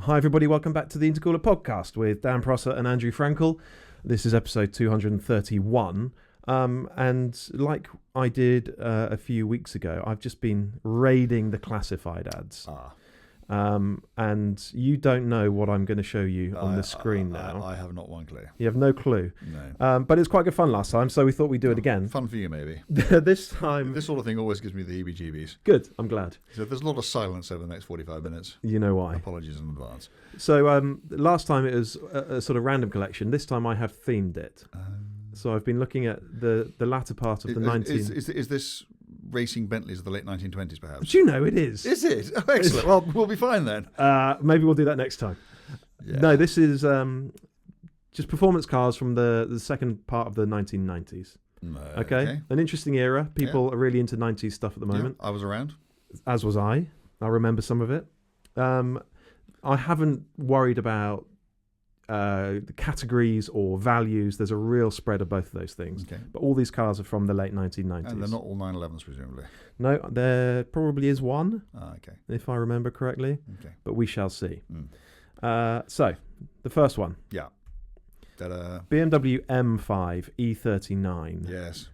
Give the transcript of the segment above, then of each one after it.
Hi everybody, welcome back to the Intercooler podcast with Dan Prosser and Andrew Frankel. This is episode 231. And like I did a few weeks ago, I've just been raiding the classified ads. And you don't know what I'm going to show you on the screen now. I have not one clue. You have no clue. No. But it was quite good fun last time, so we thought we'd do it again. Fun for you, maybe. This time... This sort of thing always gives me the heebie-jeebies. Good, I'm glad. So there's a lot of silence over the next 45 minutes. You know why. Apologies in advance. So last time it was a sort of random collection. This time I have themed it. So I've been looking at the latter part of the 19... Is this racing Bentleys of the late 1920s, perhaps? Do you know it is? Is it? Oh, excellent. Well, we'll be fine then. Maybe we'll do that next time. Yeah. No, this is just performance cars from the second part of the 1990s. Okay? An interesting era. People are really into 90s stuff at the moment. Yeah, I was around. As was I. I remember some of it. I haven't worried about the categories or values. There's a real spread of both of those things. Okay. But all these cars are from the late 1990s. And they're not all 911s, presumably? No, there probably is one, okay. If I remember correctly. Okay. But we shall see. So, the first one. Yeah. BMW M5 E39. Yes.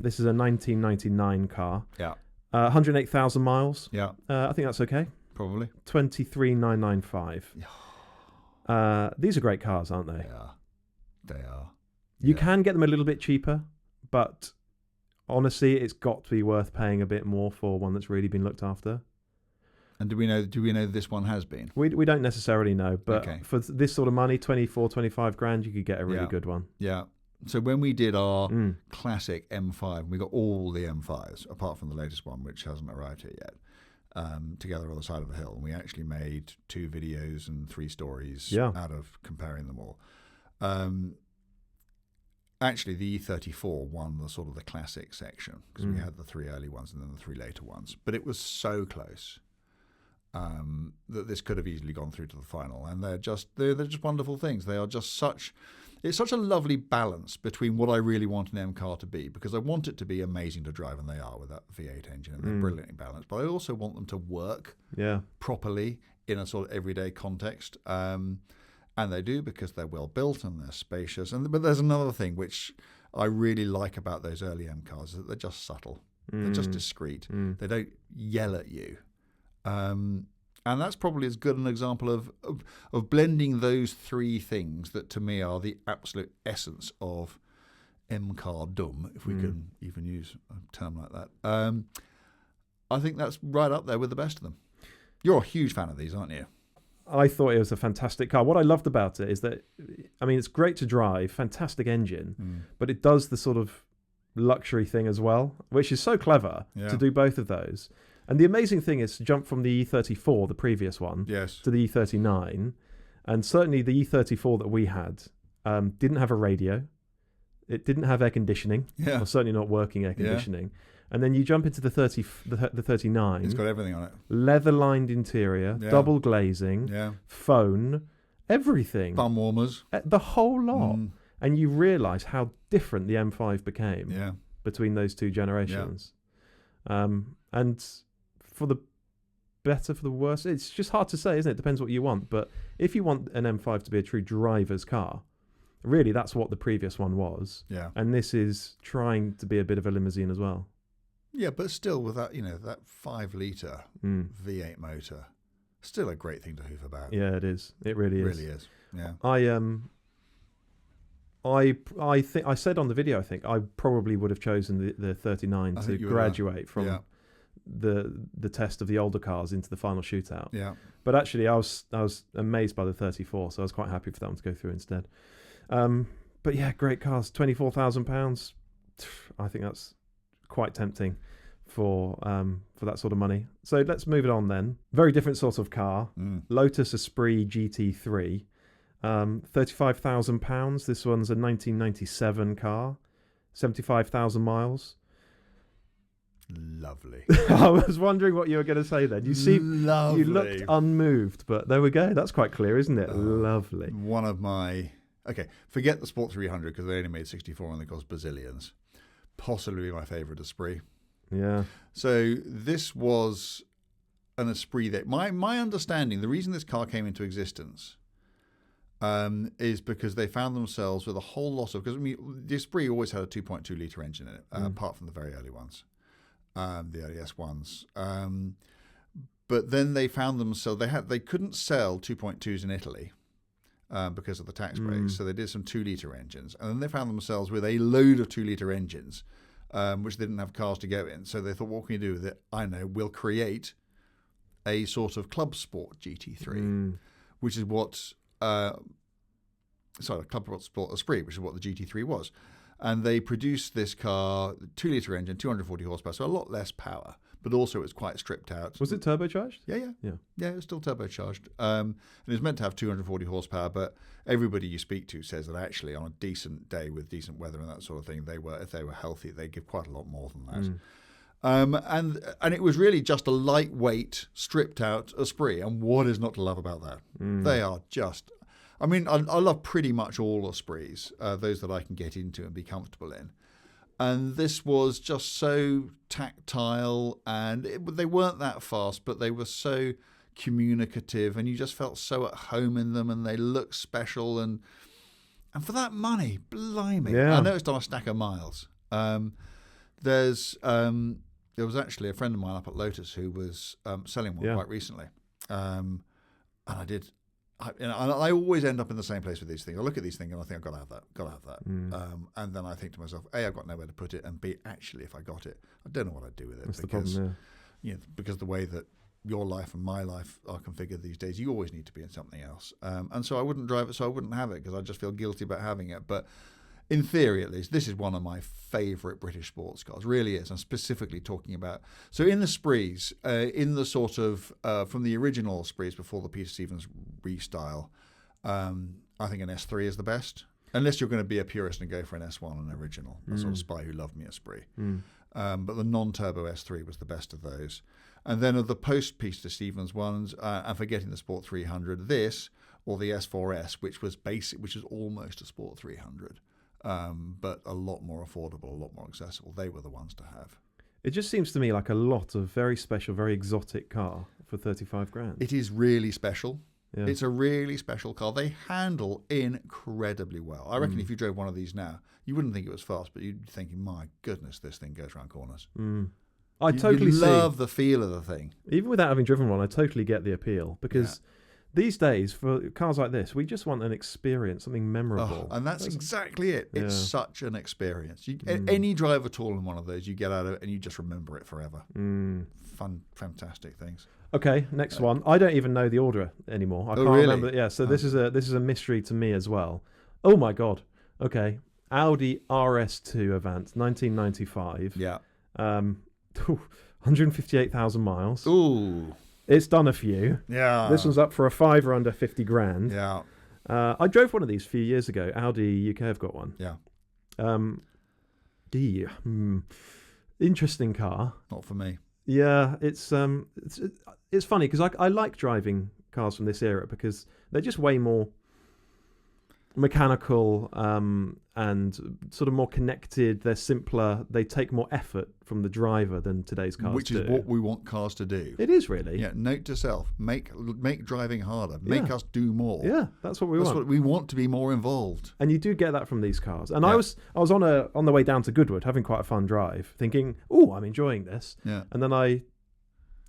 This is a 1999 car. Yeah. 108,000 miles. Yeah. I think that's okay. Probably. 23,995. These are great cars, aren't they? They are. You can get them a little bit cheaper, but honestly, it's got to be worth paying a bit more for one that's really been looked after. And do we know this one has been? We don't necessarily know, but for this sort of money, 24, 25 grand, you could get a really good one. Yeah. So when we did our classic M5, we got all the M5s, apart from the latest one, which hasn't arrived here yet. Together on the side of the hill, and we actually made 2 videos and 3 stories out of comparing them all. Actually, the E34 won the sort of the classic section because we had the 3 early ones and then the 3 later ones, but it was so close that this could have easily gone through to the final. And they're just wonderful things. They are just it's such a lovely balance between what I really want an M car to be, because I want it to be amazing to drive, and they are with that V8 engine, and they're brilliantly balanced. But I also want them to work properly in a sort of everyday context. And they do, because they're well built and they're spacious. But there's another thing which I really like about those early M cars, is that they're just subtle. They're just discreet. They don't yell at you. And that's probably as good an example of blending those 3 things that to me are the absolute essence of M-car-dom, if we can even use a term like that. I think that's right up there with the best of them. You're a huge fan of these, aren't you? I thought it was a fantastic car. What I loved about it is that, I mean, it's great to drive, fantastic engine, but it does the sort of luxury thing as well, which is so clever to do both of those. And the amazing thing is to jump from the E34, the previous one, to the E39. And certainly the E34 that we had didn't have a radio. It didn't have air conditioning. Or certainly not working air conditioning. And then you jump into the 39. It's got everything on it. Leather-lined interior, double glazing, phone, everything. Bum warmers. The whole lot. And you realise how different the M5 became between those 2 generations. And for the better, for the worse, it's just hard to say, isn't it? Depends what you want. But if you want an M5 to be a true driver's car, really that's what the previous one was. Yeah. And this is trying to be a bit of a limousine as well. Yeah, but still with that, that 5-litre V8 motor, still a great thing to hoof about. Yeah, it is. It really is. Really is. Yeah. I think I said on the video, I think I probably would have chosen the 39 to graduate from the test of the older cars into the final shootout. Yeah. But actually, I was amazed by the 34, so I was quite happy for that one to go through instead. But yeah, great cars. £24,000. I think that's quite tempting for that sort of money. So let's move it on then. Very different sort of car. Lotus Esprit GT3. £35,000. This one's a 1997 car, 75,000 miles. Lovely. I was wondering what you were going to say then. You looked unmoved, but there we go. That's quite clear, isn't it? Lovely. One of my forget the Sport 300 because they only made 64 and they cost bazillions. Possibly my favourite Esprit. Yeah. So this was an Esprit that my understanding, the reason this car came into existence is because they found themselves with a whole lot of, because the Esprit always had a 2.2 litre engine in it, apart from the very early ones, the early S1s. But then they found themselves, they couldn't sell 2.2s in Italy because of the tax breaks, so they did some 2 litre engines, and then they found themselves with a load of 2 litre engines, which they didn't have cars to go in. So they thought, what can we do with it? I know, we'll create a sort of club sport GT3, which is what, club sport Esprit, which is what the GT3 was. And they produced this car, 2 litre engine, 240 horsepower, so a lot less power, but also it was quite stripped out. Was it turbocharged? Yeah, it was still turbocharged. And it was meant to have 240 horsepower, but everybody you speak to says that actually on a decent day with decent weather and that sort of thing, if they were healthy, they give quite a lot more than that. And it was really just a lightweight, stripped out Esprit. And what is not to love about that? They are just, I mean, I love pretty much all Esprits, those that I can get into and be comfortable in. And this was just so tactile, and they weren't that fast, but they were so communicative, and you just felt so at home in them, and they looked special. And for that money, blimey. Yeah. I know it's done a stack of miles. There was actually a friend of mine up at Lotus who was selling one quite recently. And I always end up in the same place with these things. I look at these things and I think, I've got to have that. And then I think to myself, A, I've got nowhere to put it, and B, actually, if I got it, I don't know what I'd do with it. That's because, the problem, because the way that your life and my life are configured these days, you always need to be in something else. And so I wouldn't drive it, so I wouldn't have it, because I just feel guilty about having it. But in theory, at least, this is one of my favourite British sports cars. Really is. I'm specifically talking about. So in the Esprits, in the sort of from the original Esprits before the Peter Stevens restyle, I think an S3 is the best. Unless you're going to be a purist and go for an S1, an original, a sort of Spy Who Loved Me Esprit. But the non-turbo S3 was the best of those. And then of the post-Peter Stevens ones, I'm forgetting the Sport 300, this or the S4S, which was almost a Sport 300. But a lot more affordable, a lot more accessible. They were the ones to have. It just seems to me like a lot of very special, very exotic car for 35 grand. It is really special. Yeah. It's a really special car. They handle incredibly well. I reckon if you drove one of these now, you wouldn't think it was fast, but you'd be thinking, my goodness, this thing goes around corners. I totally love the feel of the thing. Even without having driven one, I totally get the appeal, because these days, for cars like this, we just want an experience, something memorable. And that's exactly it. It's such an experience. Any drive at all in one of those, you get out of it and you just remember it forever. Fun, fantastic things. Okay, next one. I don't even know the order anymore. I can't remember. Yeah, so this is a mystery to me as well. Oh my God. Okay, Audi RS2 Avant, 1995. Yeah. 158,000 miles. Ooh. It's done a few. Yeah. This one's up for a fiver under 50 grand. Yeah. I drove one of these a few years ago. Audi UK have got one. Yeah. Interesting car. Not for me. Yeah, it's funny because I like driving cars from this era because they're just way more mechanical and sort of more connected. They're simpler. They take more effort from the driver than today's cars Which is what we want cars to do. It is really. Yeah. Note to self: make driving harder. Make us do more. Yeah, that's what we want. That's what we want, to be more involved. And you do get that from these cars. And I was on the way down to Goodwood having quite a fun drive, thinking, "Oh, I'm enjoying this." Yeah. And then I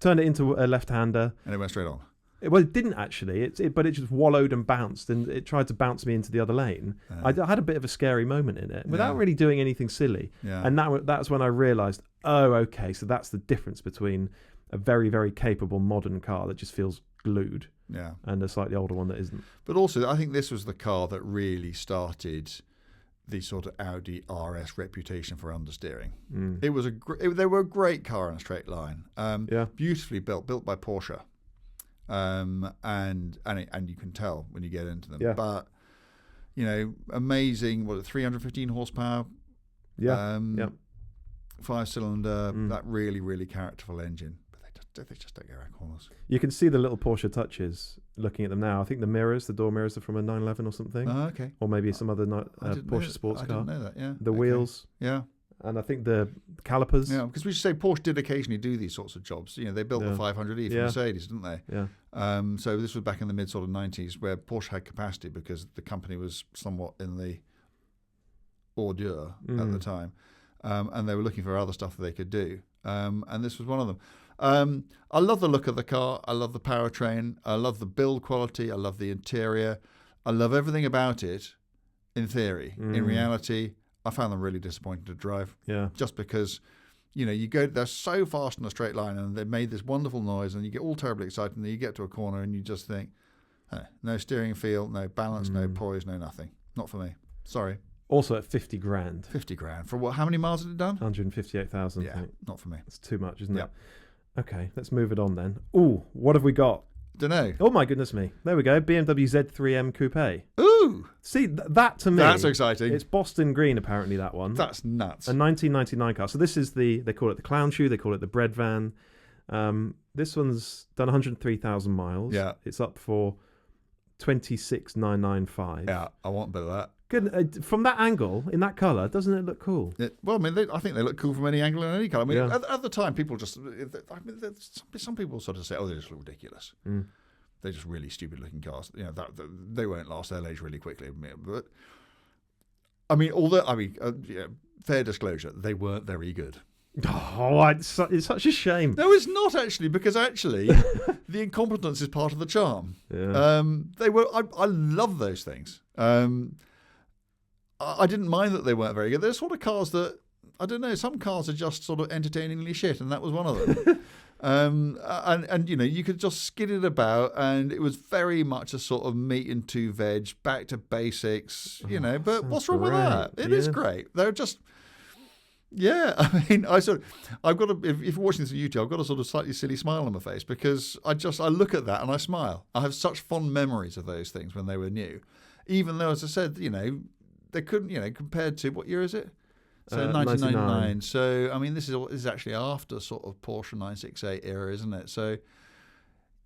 turned it into a left-hander, and it went straight on. Well, it didn't actually, but it just wallowed and bounced, and it tried to bounce me into the other lane. I had a bit of a scary moment in it without really doing anything silly. Yeah. And that's when I realised, oh, okay, so that's the difference between a very, very capable modern car that just feels glued and a slightly older one that isn't. But also, I think this was the car that really started the sort of Audi RS reputation for understeering. It was they were a great car in a straight line. Beautifully built by Porsche. And you can tell when you get into them. Yeah. But amazing. 315 horsepower. Yeah. 5-cylinder. That really, really characterful engine. But they just don't go around corners. You can see the little Porsche touches looking at them now. I think the door mirrors are from a 911 or something. Oh, okay. or maybe some other Porsche sports car. I didn't know that. Yeah. The wheels. Yeah. And I think the calipers. Yeah, because we should say Porsche did occasionally do these sorts of jobs. They built the 500e for Mercedes, didn't they? Yeah. So this was back in the mid sort of 90s where Porsche had capacity because the company was somewhat in the hors d'oeuvre at the time. And they were looking for other stuff that they could do. And this was one of them. I love the look of the car. I love the powertrain. I love the build quality. I love the interior. I love everything about it in theory. In reality, I found them really disappointing to drive. Yeah. Just because, they're so fast in a straight line and they made this wonderful noise and you get all terribly excited and then you get to a corner and you just think, no steering feel, no balance, no poise, no nothing. Not for me. Sorry. Also at 50 grand. 50 grand. For what? How many miles had it done? 158,000. Yeah, not for me. It's too much, isn't it? Okay, let's move it on then. Ooh, what have we got? Don't know. Oh my goodness me. There we go. BMW Z3M Coupe. Ooh. See, that to me. That's exciting. It's Boston Green, apparently, that one. That's nuts. A 1999 car. So this is they call it the clown shoe. They call it the bread van. This one's done 103,000 miles. Yeah. It's up for 26,995. Yeah, I want a bit of that. Good. From that angle, in that colour, doesn't it look cool? I think they look cool from any angle and any colour. At the time, people just... some people sort of say, they just look ridiculous. They're just really stupid-looking cars. They won't last their age really quickly. But, fair disclosure, they weren't very good. Oh, it's such a shame. No, it's not actually, because actually, the incompetence is part of the charm. Yeah. I love those things. I didn't mind that they weren't very good. They're sort of cars that, I don't know, some cars are just sort of entertainingly shit, and that was one of them. And you could just skid it about, and it was very much a sort of meat and two veg, back to basics, but what's wrong with that? It is great. They're just... Yeah, I've got if you're watching this on YouTube, I've got a sort of slightly silly smile on my face because I look at that and I smile. I have such fond memories of those things when they were new, even though, as I said, they couldn't, compared to, what year is it? So 1999. So this is actually after sort of Porsche 968 era, isn't it? So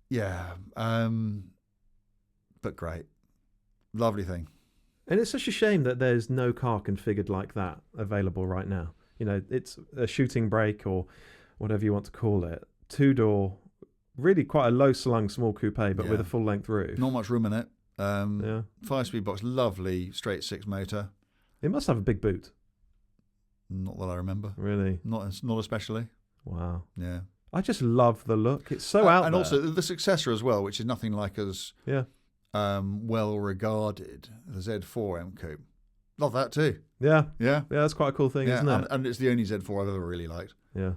yeah, but great, lovely thing. And it's such a shame that there's no car configured like that available right now. It's a shooting brake or whatever you want to call it. 2-door, really quite a low-slung small coupe, but with a full-length roof. Not much room in it. 5-speed box, lovely straight six motor. It must have a big boot. Not that I remember. Really? Not especially. Wow. Yeah. I just love the look. It's so out there. And also the successor as well, which is nothing like as well regarded, the Z4 M Coupe. Love that too. Yeah. That's quite a cool thing, isn't it? And it's the only Z4 I've ever really liked. Yeah.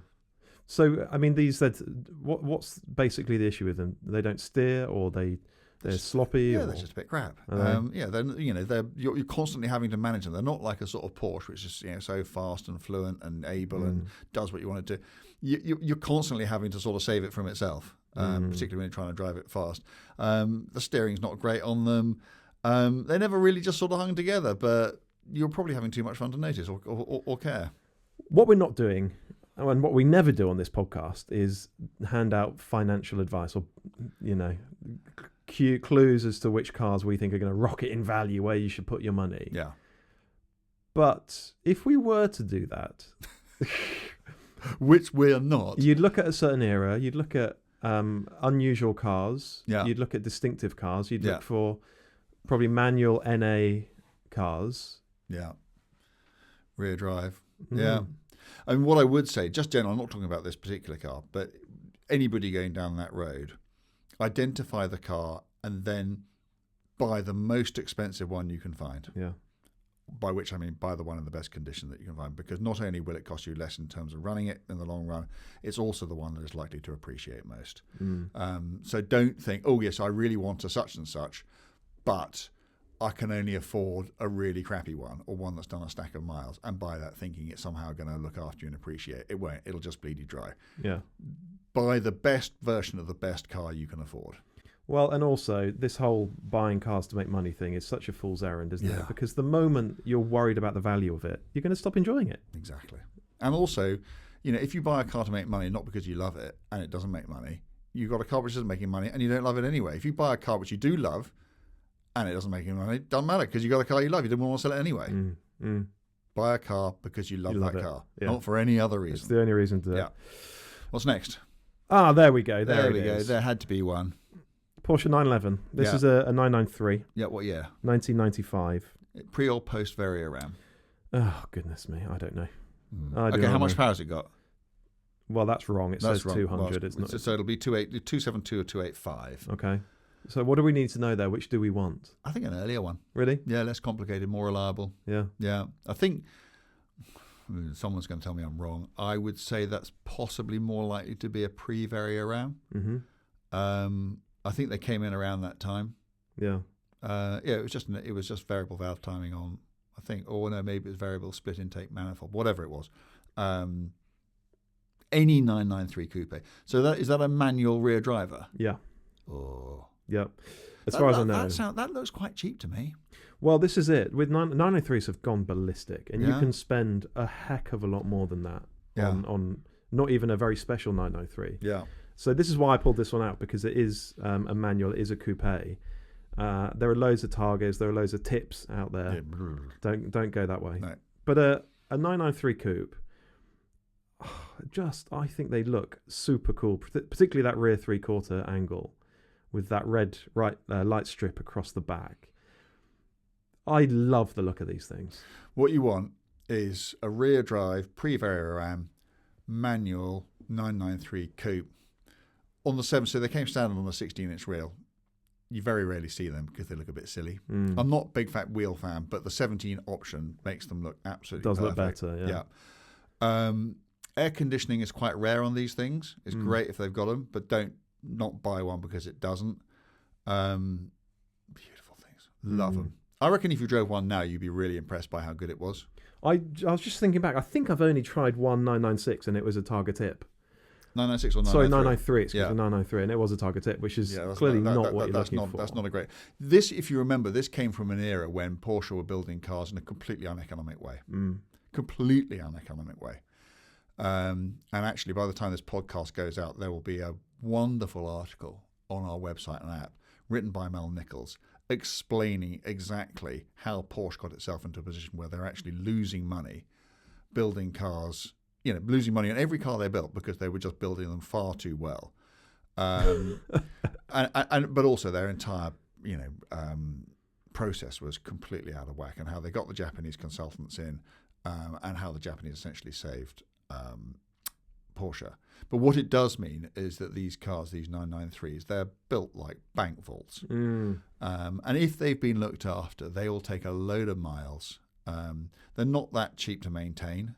So these what's basically the issue with them? They don't steer, or they're sloppy. Yeah, they're just a bit crap. You're constantly having to manage them. They're not like a sort of Porsche, which is so fast and fluent and able and does what you want it to. You're constantly having to sort of save it from itself, particularly when you're trying to drive it fast. The steering's not great on them. They never really just sort of hung together, but you're probably having too much fun to notice or care. What we're not doing, and what we never do on this podcast, is hand out financial advice or, clues as to which cars we think are going to rocket in value, where you should put your money. Yeah. But if we were to do that, which we're not, you'd look at a certain era. You'd look at unusual cars. Yeah. You'd look at distinctive cars. You'd look for probably manual NA cars. Yeah. Rear drive. Yeah. What I would say, just general, I'm not talking about this particular car, but anybody going down that road, identify the car and then buy the most expensive one you can find. Yeah. By which I mean buy the one in the best condition that you can find, because not only will it cost you less in terms of running it in the long run, it's also the one that is likely to appreciate most. So don't think, oh yes, I really want a such and such, but I can only afford a really crappy one or one that's done a stack of miles, and buy that thinking it's somehow going to look after you and appreciate. It won't. It'll just bleed you dry. Yeah. Buy the best version of the best car you can afford. Well, and also this whole buying cars to make money thing is such a fool's errand, isn't it? Because the moment you're worried about the value of it, you're going to stop enjoying it. Exactly. And also, if you buy a car to make money, not because you love it and it doesn't make money, you've got a car which isn't making money and you don't love it anyway. If you buy a car which you do love and it doesn't make any money, it doesn't matter, because you got a car you love. You didn't want to sell it anyway. Buy a car because you love that car, not for any other reason. It's the only reason to do it. Yeah. What's next? There we go. There we go. There had to be one. Porsche 911. This is a 993. Yeah, what year? 1995. Pre or post Vario-Ram? Oh, goodness me. I don't know. Okay, how much power has it got? Well, that's wrong. It says 200. Well, it's not. So it'll be 272 or 285. Okay. So what do we need to know there? Which do we want? I think an earlier one. Really? Yeah, less complicated, more reliable. Yeah. Yeah. I think someone's going to tell me I'm wrong. I would say that's possibly more likely to be a pre-Vario-Ram. Mm-hmm. I think they came in around that time. Yeah. It was just variable valve timing on, I think, or no, maybe it was variable split intake manifold, whatever it was. Any 993 coupe. So is that a manual rear driver? Yeah. Oh. Yeah. As far as I know. That looks quite cheap to me. Well, this is it. With 993s have gone ballistic, and you can spend a heck of a lot more than that on not even a very special 993. Yeah. So this is why I pulled this one out, because it is a manual. It is a coupe. There are loads of Targas. There are loads of tips out there. Yeah. Don't go that way. No. But a 993 coupe, I think they look super cool, particularly that rear 3/4 angle with that red light strip across the back. I love the look of these things. What you want is a rear drive, pre-Vario-Ram, manual 993 coupe. On the 7, so they came standard on the 16-inch wheel. You very rarely see them because they look a bit silly. I'm not a big fat wheel fan, but the 17 option makes them look absolutely perfect. Look better, yeah. Air conditioning is quite rare on these things. It's great if they've got them, but don't not buy one because it doesn't. Beautiful things. Love them. I reckon if you drove one now, you'd be really impressed by how good it was. I was just thinking back. I think I've only tried one 996 and it was a Targa tip. 996 or 993? Sorry, 993. It's a 993 and it was a Targa tip, which is clearly not what you're looking for. That's not a great... This, if you remember, this came from an era when Porsche were building cars in a completely uneconomic way. Completely uneconomic way. And actually, by the time this podcast goes out, there will be a wonderful article on our website and app written by Mel Nichols explaining exactly how Porsche got itself into a position where they're actually losing money building cars, losing money on every car they built because they were just building them far too well. But also their entire, process was completely out of whack, and how they got the Japanese consultants in, and how the Japanese essentially saved Porsche. But what it does mean is that these cars, these 993s, they're built like bank vaults. And if they've been looked after, they will take a load of miles. They're not that cheap to maintain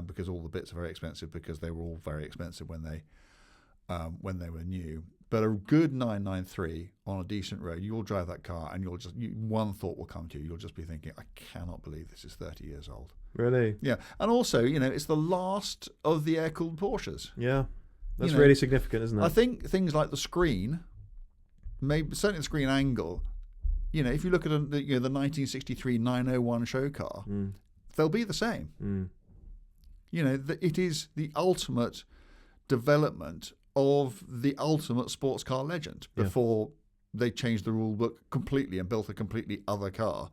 because all the bits are very expensive, because they were all very expensive when they were new. But a good 993 on a decent road, you'll drive that car and one thought will come to you. You'll just be thinking, I cannot believe this is 30 years old. Really? Yeah. And also, it's the last of the air-cooled Porsches. Yeah. That's really significant, isn't it? I think things like the screen, maybe certainly the screen angle, if you look at the 1963 901 show car, they'll be the same. It is the ultimate development of the ultimate sports car legend before they changed the rule book completely and built a completely other car,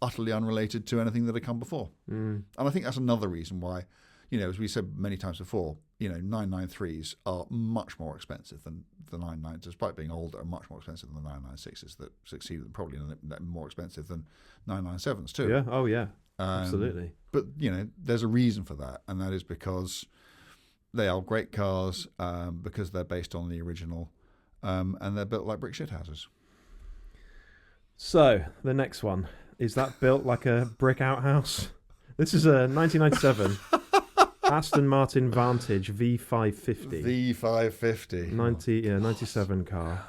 utterly unrelated to anything that had come before. And I think that's another reason why, as we said many times before, 993s are much more expensive than the 990s, despite being older, are much more expensive than the 996s that succeeded, and probably more expensive than 997s too. Yeah, oh yeah, absolutely. But, there's a reason for that, and that is because they are great cars, because they're based on the original, and they're built like brick shithouses. So, the next one, is that built like a brick outhouse? This is a 1997 Aston Martin Vantage V550. V550. 97 car.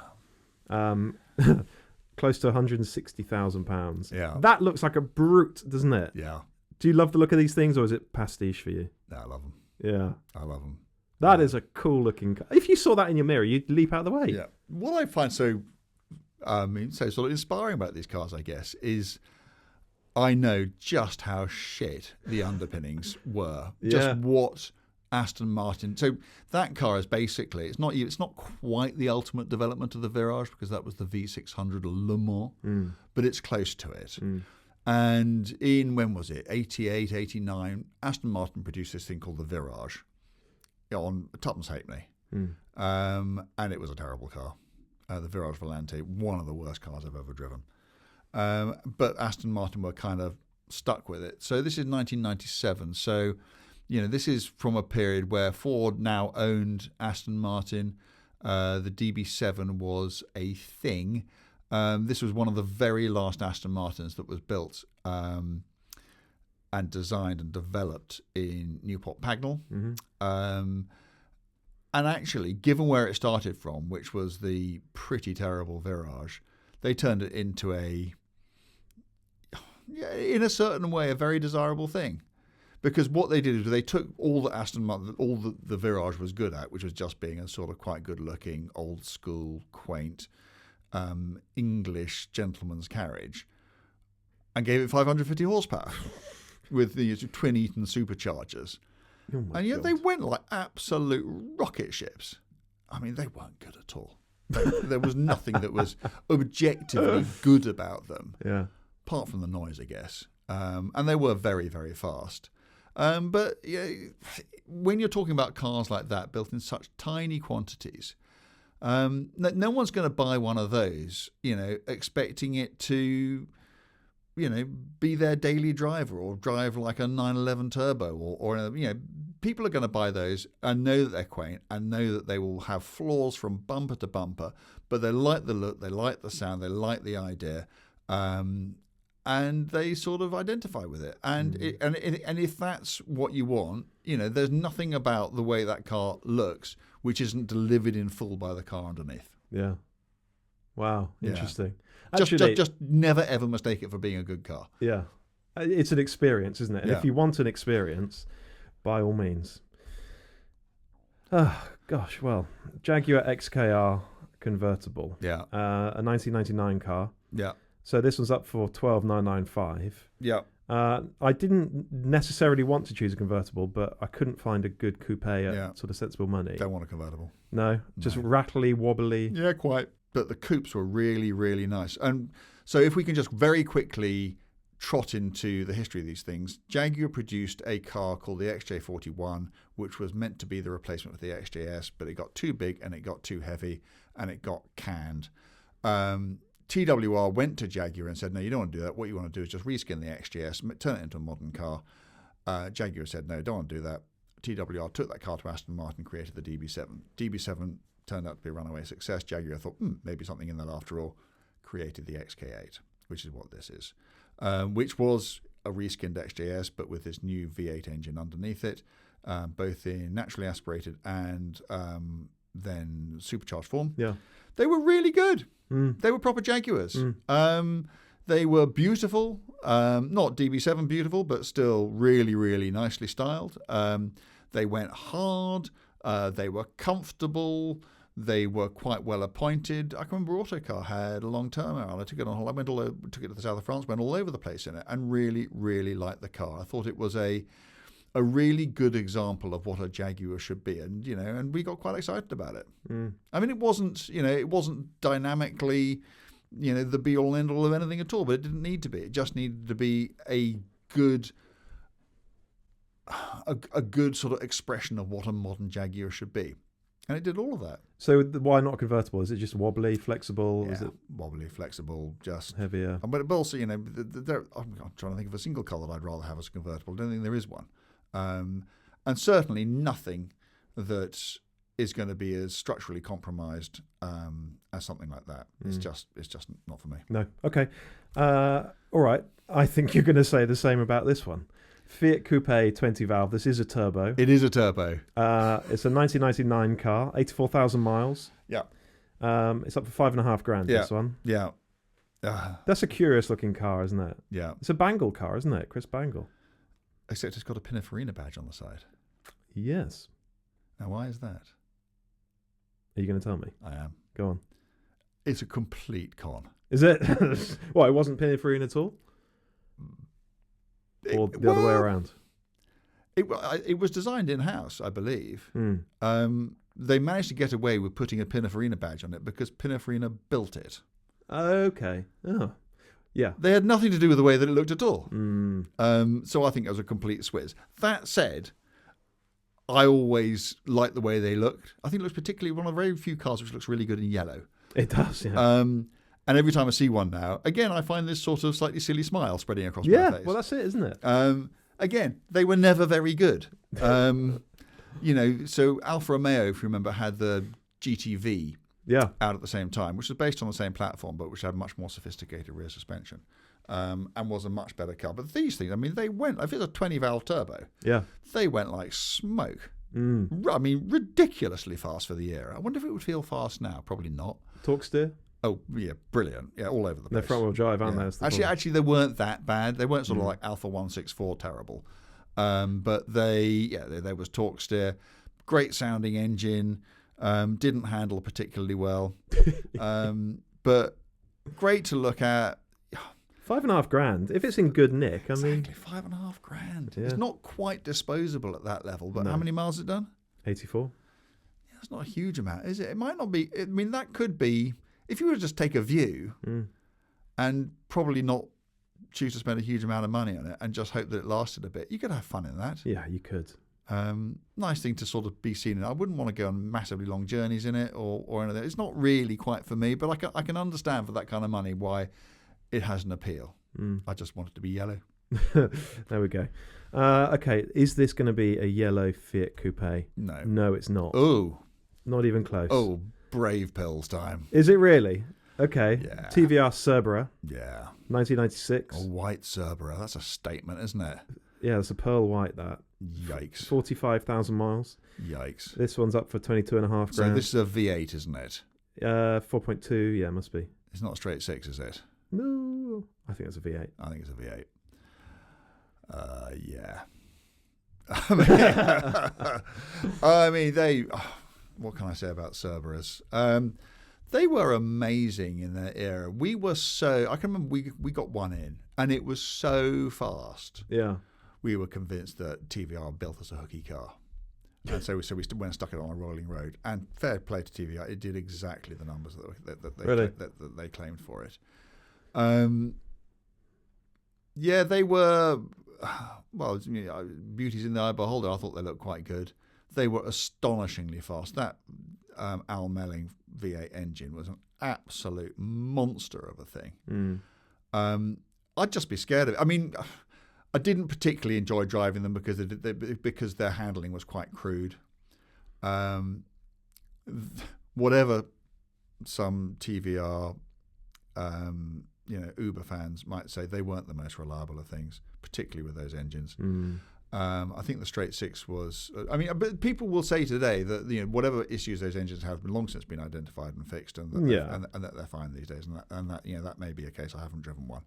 Close to £160,000. Yeah. That looks like a brute, doesn't it? Yeah. Do you love the look of these things, or is it pastiche for you? No, I love them. Yeah. I love them. That is a cool looking car. If you saw that in your mirror, you'd leap out of the way. Yeah. What I find so sort of inspiring about these cars, I guess, is I know just how shit the underpinnings were. Yeah. Just what Aston Martin. So that car is basically, it's not quite the ultimate development of the Virage, because that was the V600 Le Mans, but it's close to it. And when was it? 88, 89, Aston Martin produced this thing called the Virage on Tuppence Halfpenny. And it was a terrible car. The Virage Volante, one of the worst cars I've ever driven. But Aston Martin were kind of stuck with it. So this is 1997. So, this is from a period where Ford now owned Aston Martin. The DB7 was a thing. This was one of the very last Aston Martins that was built and designed and developed in Newport Pagnell. And actually, given where it started from, which was the pretty terrible Virage, they turned it into in a certain way, a very desirable thing. Because what they did is they took all that Aston Martin, all the Virage was good at, which was just being a sort of quite good-looking, old-school, quaint, English gentleman's carriage, and gave it 550 horsepower with the twin Eaton superchargers. And yet they went like absolute rocket ships. I mean, they weren't good at all. There was nothing that was objectively good about them, apart from the noise, I guess. And they were very, very fast. But when you're talking about cars like that built in such tiny quantities, no one's going to buy one of those, expecting it to, be their daily driver or drive like a 911 Turbo or people are going to buy those and know that they're quaint and know that they will have flaws from bumper to bumper, but they like the look, they like the sound, they like the idea, and they sort of identify with it. And and if that's what you want, there's nothing about the way that car looks which isn't delivered in full by the car underneath. Yeah. Wow. Interesting. Yeah. Just never ever mistake it for being a good car. Yeah. It's an experience, isn't it? And if you want an experience, by all means. Oh, gosh. Well, Jaguar XKR convertible. Yeah. A 1999 car. Yeah. So this one's up for $12,995. Yeah. I didn't necessarily want to choose a convertible, but I couldn't find a good coupe at sort of sensible money. Don't want a convertible. No, just rattly, wobbly. Yeah, quite. But the coupes were really, really nice. And so if we can just very quickly trot into the history of these things, Jaguar produced a car called the XJ41, which was meant to be the replacement for the XJS, but it got too big and it got too heavy and it got canned. TWR went to Jaguar and said, no, you don't want to do that. What you want to do is just reskin the XJS, turn it into a modern car. Jaguar said, no, don't want to do that. TWR took that car to Aston Martin, created the DB7. DB7 turned out to be a runaway success. Jaguar thought, maybe something in that after all, created the XK8, which is what this is, which was a reskinned XJS, but with this new V8 engine underneath it, both in naturally aspirated and then supercharged form. Yeah, they were really good. They were proper Jaguars. They were beautiful, not DB7 beautiful, but still really, really nicely styled. They went hard. They were comfortable. They were quite well appointed. I can remember Autocar had a long-term out. I took it on holiday, took it to the south of France, went all over the place in it, and really, really liked the car. I thought it was a really good example of what a Jaguar should be, and and we got quite excited about it. I mean, it wasn't dynamically, the be-all and end-all of anything at all, but it didn't need to be. It just needed to be a good sort of expression of what a modern Jaguar should be. And it did all of that. So why not convertible? Is it just wobbly, flexible? Yeah, is it wobbly, flexible, just heavier? But also, I'm trying to think of a single car that I'd rather have as a convertible. I don't think there is one. And certainly nothing that is going to be as structurally compromised as something like that. It's just not for me. No. Okay. All right. I think you're going to say the same about this one. Fiat Coupe 20 valve. This is a turbo. It is a turbo. It's a 1999 car, 84,000 miles. Yeah. It's up for $5,500. This one. Yeah. That's a curious looking car, isn't it? Yeah. It's a Bangle car, isn't it? Chris Bangle. Except it's got a Pininfarina badge on the side. Yes. Now, why is that? Are you going to tell me? I am. Go on. It's a complete con. Is it? What, it wasn't Pininfarina at all? Or the other way around? It was designed in-house, I believe. They managed to get away with putting a Pininfarina badge on it because Pininfarina built it. Okay. Oh. Yeah. They had nothing to do with the way that it looked at all. So I think it was a complete swizz. That said, I always like the way they looked. I think it looks particularly one of the very few cars which looks really good in yellow. It does, yeah. And every time I see one now, again, I find this sort of slightly silly smile spreading across my face. Yeah, well, that's it, isn't it? Again, they were never very good. So Alfa Romeo, if you remember, had the GTV out at the same time, which was based on the same platform, but which had much more sophisticated rear suspension and was a much better car. But these things, I mean, they went, if it's a 20-valve turbo, they went like smoke. I mean, ridiculously fast for the era. I wonder if it would feel fast now. Probably not. Torque steer? Oh, yeah, brilliant. Yeah, all over the place. They're front-wheel drive, aren't they? Actually, they weren't that bad. They weren't sort of like Alpha 164 terrible. But there was torque steer, great sounding engine, didn't handle particularly well, but great to look at. $5,500. If it's in good nick, I mean, exactly, $5,500. Yeah. It's not quite disposable at that level, but how many miles has it done? 84. Yeah, that's not a huge amount, is it? It might not be. I mean, that could be if you were to just take a view and probably not choose to spend a huge amount of money on it and just hope that it lasted a bit. You could have fun in that. Yeah, you could. Nice thing to sort of be seen in. I wouldn't want to go on massively long journeys in it or anything. It's not really quite for me, but I can understand for that kind of money why it has an appeal. I just want it to be yellow. There we go. Okay, is this going to be a yellow Fiat Coupe? No. No, it's not. Oh. Not even close. Oh, brave pills time. Is it really? Okay. Yeah. TVR Cerbera. Yeah. 1996. A white Cerbera. That's a statement, isn't it? Yeah, it's a pearl white, that. Yikes. 45,000 miles. Yikes. This one's up for 22.5 grand. So this is a V8, isn't it? 4.2, yeah, must be. It's not a straight six, is it? No. I think it's a V8. I think it's a V8. Yeah. I mean, they... what can I say about Cerberas? They were amazing in their era. We were so... I can remember we got one in, and it was so fast. Yeah. We were convinced that TVR built us a hooky car. And so we went and stuck it on a rolling road. And fair play to TVR, it did exactly the numbers that they claimed for it. Yeah, they were... Well, beauty's in the eye of the beholder. I thought they looked quite good. They were astonishingly fast. That Al Melling V8 engine was an absolute monster of a thing. I'd just be scared of it. I mean, I didn't particularly enjoy driving them because their handling was quite crude. Whatever some TVR, Uber fans might say, they weren't the most reliable of things, particularly with those engines. I think the straight six was. But people will say today that whatever issues those engines have long since been identified and fixed, and that they're fine these days, and that that may be a case. I haven't driven one.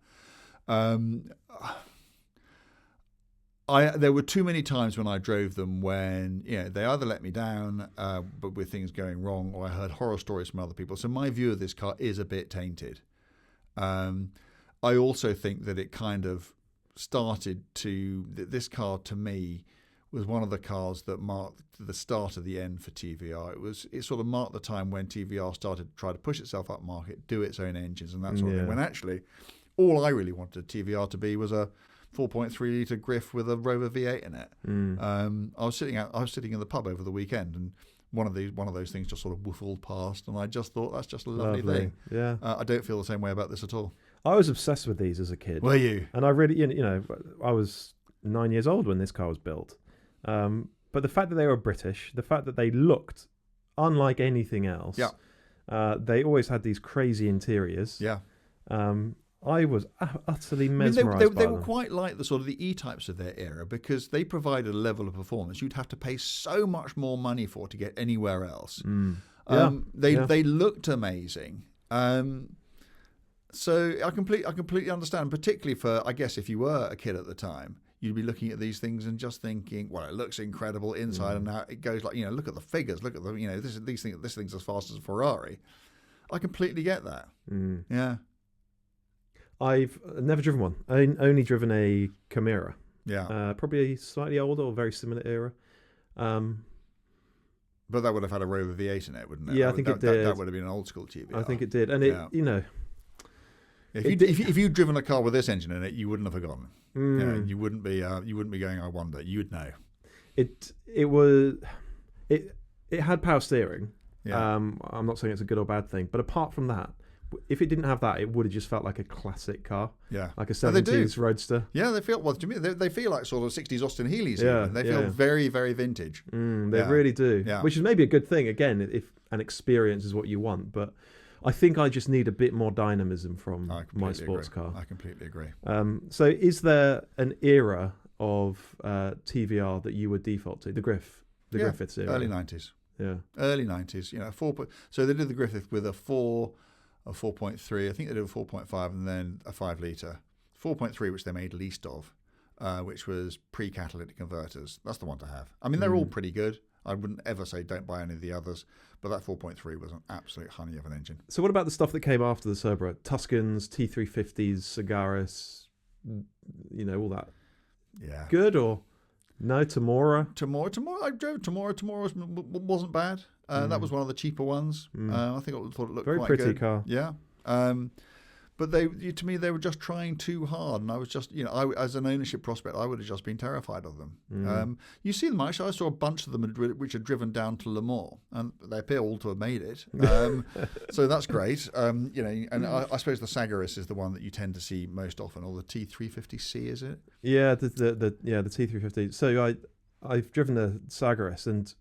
There were too many times when I drove them when they either let me down, but with things going wrong, or I heard horror stories from other people. So my view of this car is a bit tainted. I also think that it kind of started to... This car, to me, was one of the cars that marked the start of the end for TVR. It sort of marked the time when TVR started to try to push itself up market, do its own engines and that sort of thing. When actually, all I really wanted TVR to be was a 4.3 litre Griff with a Rover V8 in it. I was sitting in the pub over the weekend, and one of those things just sort of woofled past, and I just thought, that's just a lovely thing. Yeah, I don't feel the same way about this at all. I was obsessed with these as a kid. Were you? And I really, I was 9 years old when this car was built. But the fact that they were British, the fact that they looked unlike anything else. Yeah. They always had these crazy interiors. Yeah. I was utterly mesmerised by they were quite like the sort of the E-types of their era, because they provided a level of performance you'd have to pay so much more money for to get anywhere else. They looked amazing. So I completely understand, particularly for, I guess, if you were a kid at the time, you'd be looking at these things and just thinking, well, it looks incredible inside and out. It goes like, look at the figures, look at the, this thing's as fast as a Ferrari. I completely get that. Yeah. I've never driven one. Only driven a Chimera. Yeah. Probably a slightly older or very similar era. But that would have had a Rover V8 in it, wouldn't it? Yeah, I think it did. That would have been an old school TV. I think it did. And it, If you'd driven a car with this engine in it, you wouldn't have forgotten. You wouldn't be going, I wonder. You'd know. It had power steering. Yeah. I'm not saying it's a good or bad thing, but apart from that, if it didn't have that, it would have just felt like a classic car. Yeah, like a 70s Roadster. Yeah, they feel, well, to me, they feel like sort of 60s Austin Healey's. Yeah, even. They feel very, very vintage. They really do. Yeah. Which is maybe a good thing, again, if an experience is what you want. But I think I just need a bit more dynamism from my sports car. I completely agree. So is there an era of TVR that you would default to? The Griffiths era? Early 90s. Yeah. Early 90s. So they did the Griffith with a 4.3. I think they did a 4.5 and then a 5 litre. 4.3, which they made least of, which was pre-catalytic converters. That's the one to have. I mean, they're all pretty good. I wouldn't ever say don't buy any of the others, but that 4.3 was an absolute honey of an engine. So what about the stuff that came after the Cerberus? Tuscans, T350s, Sagaris, all that. Yeah. Good or no? Tamora. I drove Tamora. Tamora wasn't bad. That was one of the cheaper ones. I thought it looked very quite pretty good. car. Yeah. But to me, they were just trying too hard, and I was just, as an ownership prospect, I would have just been terrified of them. You see them actually. I saw a bunch of them which had driven down to Le Mans, and they appear all to have made it. So that's great. And I suppose the Sagaris is the one that you tend to see most often, or the T350C, is it? Yeah, the T350. So I've driven the Sagaris, and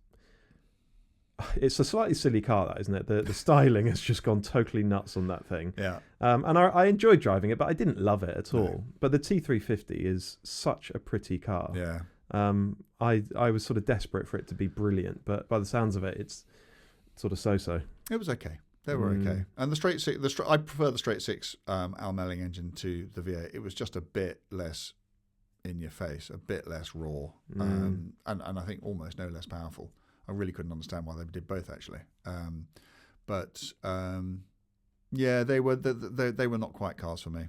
it's a slightly silly car, that, isn't it? The styling has just gone totally nuts on that thing. Yeah. And I enjoyed driving it, but I didn't love it at all. No. But the T350 is such a pretty car. Yeah. I was sort of desperate for it to be brilliant, but by the sounds of it, it's sort of so-so. It was okay. They were okay. And the straight six, I prefer the straight six Al Melling engine to the V8. It was just a bit less in your face, a bit less raw, and I think almost no less powerful. I really couldn't understand why they did both, actually. They were not quite cars for me.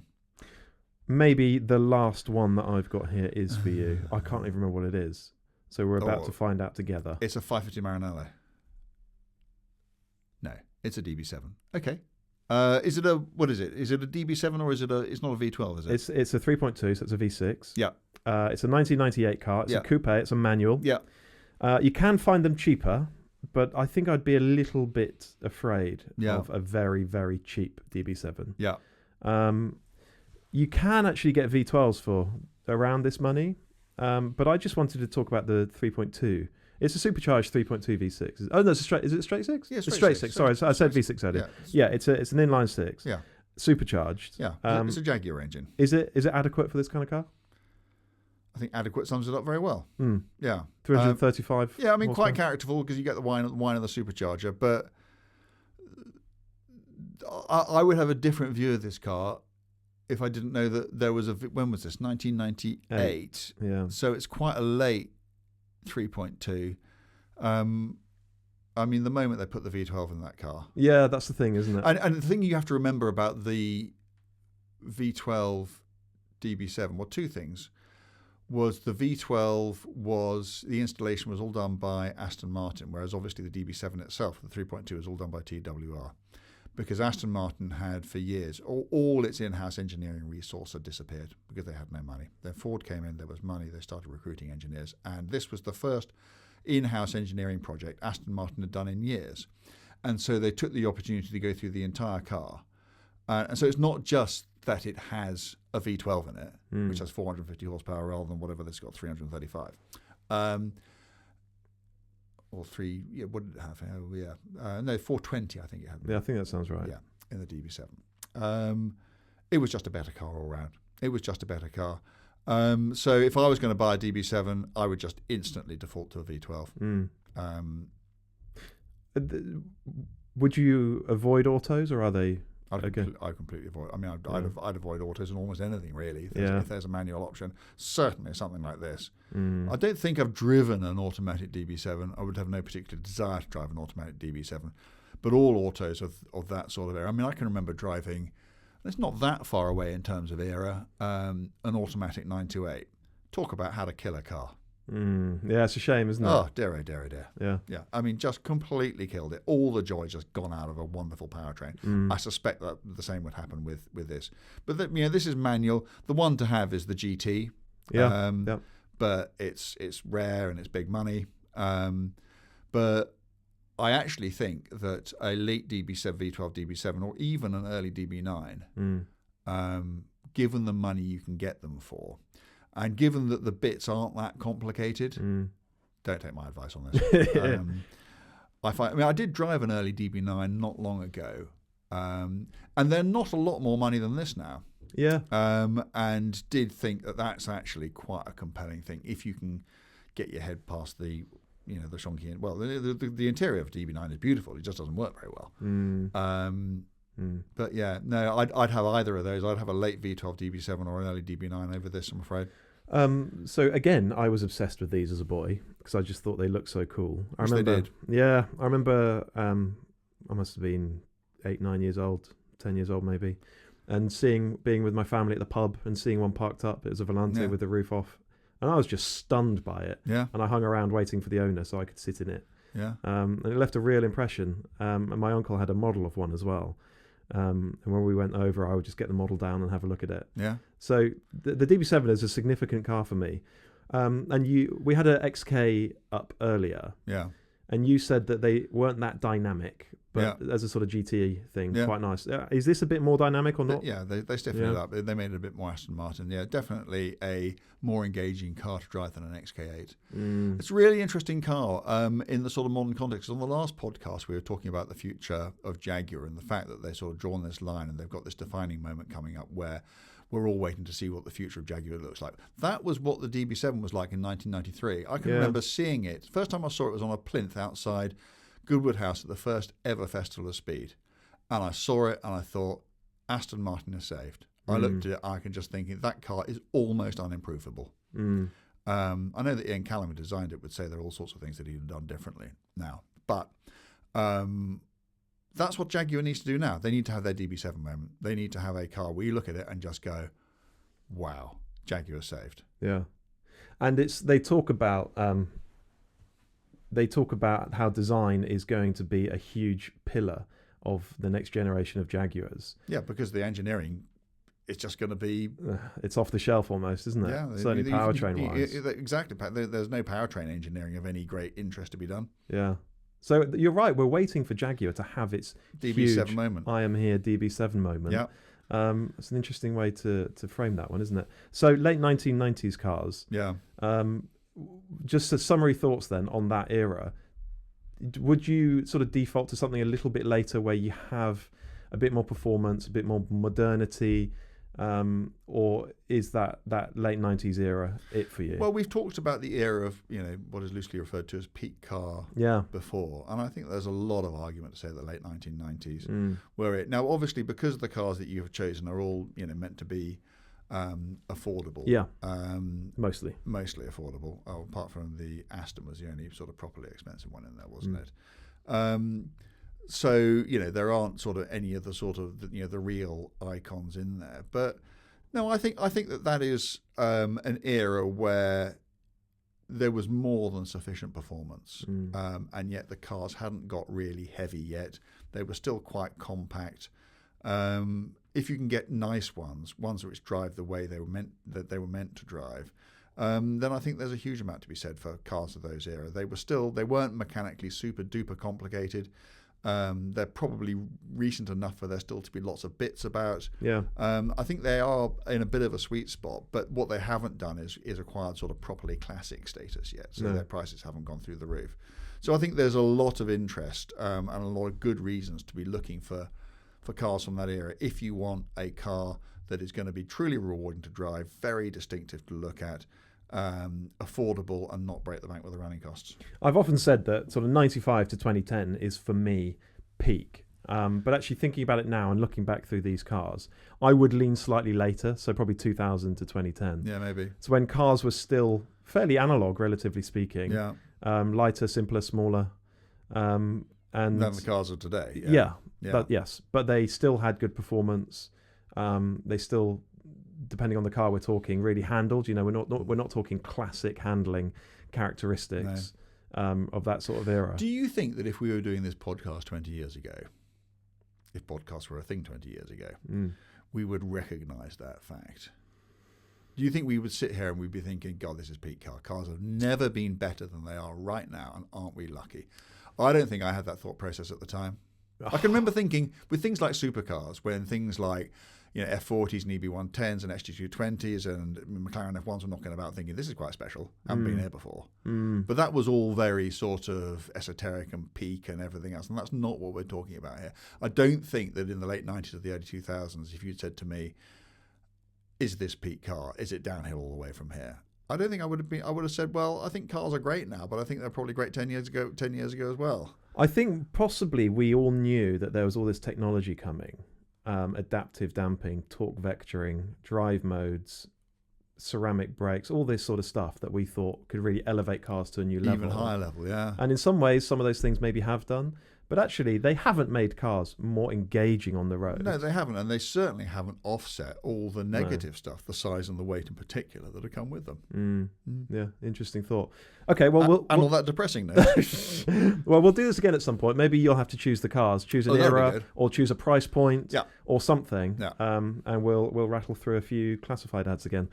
Maybe the last one that I've got here is for you. I can't even remember what it is. So we're about to find out together. It's a 550 Maranello. No, it's a DB7. Okay. Is it what is it? Is it a DB7 or is it it's not a V12, is it? It's a 3.2, so it's a V6. Yeah. It's a 1998 car. It's a coupe. It's a manual. Yeah. You can find them cheaper, but I think I'd be a little bit afraid of a very, very cheap DB7. Yeah. You can actually get V12s for around this money, but I just wanted to talk about the 3.2. It's a supercharged 3.2 V6. Oh no, is it a straight six? Yeah, it's straight six. Sorry, I said V6 earlier. Yeah, it's an inline six. Yeah. Supercharged. Yeah. It's a Jaguar engine. Is it adequate for this kind of car? I think adequate sums it up very well. Yeah. 335. I mean, quite characterful because you get the wine of the supercharger, but I would have a different view of this car if I didn't know that there was when was this? 1998. Yeah. So it's quite a late 3.2. I mean, the moment they put the V12 in that car. Yeah, that's the thing, isn't it? And the thing you have to remember about the V12 DB7, well, two things. Was the V12 the installation was all done by Aston Martin, whereas obviously the DB7 itself, the 3.2, was all done by TWR, because Aston Martin had for years all its in-house engineering resource had disappeared because they had no money. Then Ford came in, there was money, they started recruiting engineers, and this was the first in-house engineering project Aston Martin had done in years, and so they took the opportunity to go through the entire car, and so it's not just that it has a V12 in it, which has 450 horsepower rather than whatever this got, 335. Or three, what did it have? No, 420, I think it had. Yeah, I think that sounds right. Yeah, in the DB7. It was just a better car all around. It was just a better car. So if I was going to buy a DB7, I would just instantly default to a V12. Would you avoid autos, or are they... I completely avoid. I mean, I'd avoid autos and almost anything really. If there's a manual option, certainly something like this. I don't think I've driven an automatic DB7. I would have no particular desire to drive an automatic DB7. But all autos of that sort of era. I mean, I can remember driving. It's not that far away in terms of era. An automatic 928. Talk about how to kill a car. Yeah, it's a shame, isn't it? Oh, dear. Yeah. Yeah. I mean, just completely killed it. All the joy just gone out of a wonderful powertrain. I suspect that the same would happen with this. But this is manual. The one to have is the GT. Yeah. But it's rare and it's big money. But I actually think that a late DB7 V12 DB7 or even an early DB9, given the money you can get them for, and given that the bits aren't that complicated, don't take my advice on this. I did drive an early DB9 not long ago, and they're not a lot more money than this now. Yeah. And did think that that's actually quite a compelling thing if you can get your head past the shonky. Well, the interior of DB9 is beautiful. It just doesn't work very well. But yeah, no, I'd have either of those. I'd have a late V12 DB7 or an early DB9 over this, I'm afraid. So again, I was obsessed with these as a boy because I just thought they looked so cool. I remember, they did. Yeah, I remember. I must have been 8, 9 years old, 10 years old maybe, and being with my family at the pub and seeing one parked up. It was a Volante with the roof off, and I was just stunned by it. Yeah. And I hung around waiting for the owner so I could sit in it. Yeah. And it left a real impression. And my uncle had a model of one as well. And when we went over, I would just get the model down and have a look at it. Yeah. So the DB7 is a significant car for me. And we had an XK up earlier. Yeah. And you said that they weren't that dynamic, but as a sort of GT thing, quite nice. Is this a bit more dynamic or not? Yeah, they stiffened it up. They made it a bit more Aston Martin. Yeah, definitely a more engaging car to drive than an XK8. It's a really interesting car in the sort of modern context. On the last podcast, we were talking about the future of Jaguar and the fact that they've sort of drawn this line and they've got this defining moment coming up where we're all waiting to see what the future of Jaguar looks like. That was what the DB7 was like in 1993. I can remember seeing it. First time I saw it was on a plinth outside Goodwood House at the first ever Festival of Speed. And I saw it and I thought, Aston Martin is saved. I looked at it, I can just think that car is almost unimprovable. I know that Ian Callum, who designed it, would say there are all sorts of things that he'd have done differently now. But that's what Jaguar needs to do now. They need to have their DB7 moment. They need to have a car where you look at it and just go, wow, Jaguar saved. Yeah. And they talk about how design is going to be a huge pillar of the next generation of Jaguars. Yeah, because the engineering is just going to be... it's off the shelf almost, isn't it? Yeah. Certainly powertrain-wise. Exactly. There's no powertrain engineering of any great interest to be done. Yeah. So you're right. We're waiting for Jaguar to have its DB7 huge moment. I am here DB7 moment. Yeah. It's an interesting way to frame that one, isn't it? So late 1990s cars. Yeah. Just a summary thoughts then on that era. Would you sort of default to something a little bit later where you have a bit more performance, a bit more modernity, or is that late 90s era it for you? Well, we've talked about the era of what is loosely referred to as peak car before, and I think there's a lot of argument to say the late 1990s now obviously because the cars that you have chosen are all meant to be affordable. Yeah. Mostly affordable. Oh, apart from the Aston was the only sort of properly expensive one in there, wasn't it? So there aren't sort of any of the sort of the real icons in there. But no, I think that is an era where there was more than sufficient performance, and yet the cars hadn't got really heavy yet. They were still quite compact. If you can get nice ones which drive the way they were meant to drive, then I think there's a huge amount to be said for cars of those era. They weren't mechanically super duper complicated. They're probably recent enough for there still to be lots of bits about. Yeah. I think they are in a bit of a sweet spot, but what they haven't done is acquired sort of properly classic status yet. So their prices haven't gone through the roof. So I think there's a lot of interest and a lot of good reasons to be looking for cars from that era if you want a car that is going to be truly rewarding to drive, very distinctive to look at, affordable and not break the bank with the running costs. I've often said that sort of 95 to 2010 is for me peak. But actually thinking about it now and looking back through these cars, I would lean slightly later, so probably 2000 to 2010. Yeah, maybe. It's when cars were still fairly analog, relatively speaking. Yeah. Lighter, simpler, smaller. And than the cars of today. Yeah. But they still had good performance. They still depending on the car we're talking, really handled. You know, we're not talking classic handling characteristics of that sort of era. Do you think that if we were doing this podcast 20 years ago, if podcasts were a thing 20 years ago, we would recognise that fact? Do you think we would sit here and we'd be thinking, God, this is peak car. Cars have never been better than they are right now, and aren't we lucky? I don't think I had that thought process at the time. I can remember thinking with things like supercars, when things like F40s and EB110s and XT220s and McLaren F1s were knocking about, thinking this is quite special. I haven't been here before. But that was all very sort of esoteric and peak and everything else, and that's not what we're talking about here. I don't think that in the late 90s or the early 2000s, if you'd said to me, is this peak car? Is it downhill all the way from here? I don't think I would have been. I would have said, well, I think cars are great now, but I think they're probably great 10 years ago as well. I think possibly we all knew that there was all this technology coming. Adaptive damping, torque vectoring, drive modes, ceramic brakes, all this sort of stuff that we thought could really elevate cars to a new level. Even higher level, yeah. And in some ways, some of those things maybe have done. But actually, they haven't made cars more engaging on the road. No, they haven't. And they certainly haven't offset all the negative stuff, the size and the weight in particular, that have come with them. Yeah, interesting thought. Okay, well... And all that depressing now. Well, we'll do this again at some point. Maybe you'll have to choose the cars, choose an era, or choose a price point, or something. Yeah. And we'll rattle through a few classified ads again.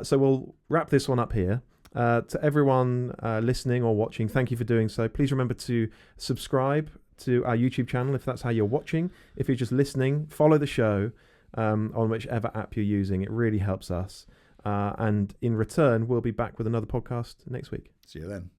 So we'll wrap this one up here. To everyone listening or watching, thank you for doing so. Please remember to subscribe to our YouTube channel if that's how you're watching. If you're just listening, follow the show on whichever app you're using. It really helps us. And in return, we'll be back with another podcast next week. See you then.